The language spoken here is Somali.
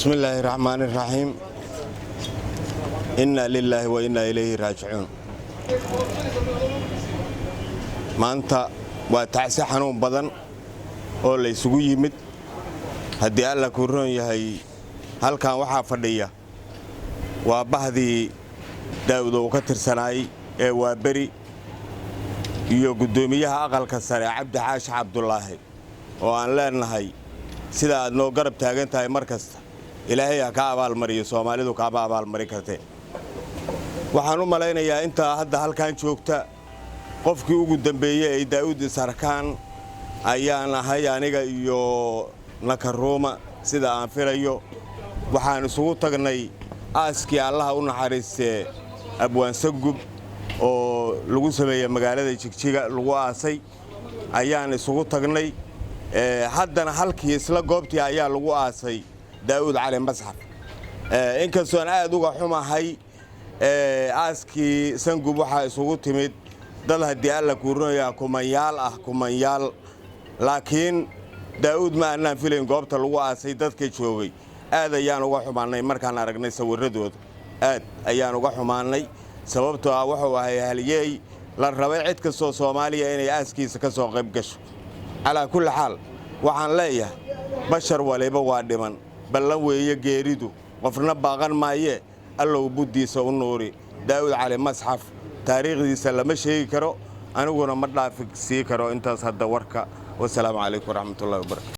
بسم الله الرحمن الرحيم إنا لله وإنا إليه راجعون maanta waa tacsi xanuun badan oo la isugu yimid haddii alla ku roon yahay halkan waxaa fadhiya waa bahdii Daawud oo ka tirsanay ee waa bari iyo gudoomiyaha aqalka sare Cabdi Xaashi Cabdullaahi oo aan leenahay sida aad noo garab taagan tahay markasta ilaahay ka abaal mariyo Soomaalidu ka abaal mari kartay waxaan u malaynayaa inta hadda halkan joogta qofkii ugu dambeeyay ay Daawud sarkaan ayaan ahay aniga iyo Nakaruuma sida aan filayo waxaan isugu tagnay aaskii Allah u naxariistay Abwaan Guure oo lagu sameeyay magaalada Jigjiga lagu aasay ayaan isugu tagnay haddana halkii isla goobtii ayaa lagu aasay Daawud cali masxaf inkastoo aad uga xumahay aaskii Guure waxa isugu timid dad haddii alla ku rooyaa kumanyaal laakiin Daawud ma aanan filayn goobta lagu aasay dadka joogay aad ayaan uga xumaanay markaan aragnay sawiradooda aad ayaan uga xumaanay sababtoo ah wuxuu ahay haliyay la rabay cid kastoo Soomaaliya inay aaskiisa ka soo qayb gasho ala kulli xaal waxaan leeyahay bashar waliba waa dhiman ballan weeye geeridu qofna baaqan maaye allow budiisa u noori Daawud cali masxaf taariikhdiisa lama sheegi karo aniguna ma dhaafig sii karo intaas hadda warka wassalaamu calaykum waraxmatullaahi wabarakaatuh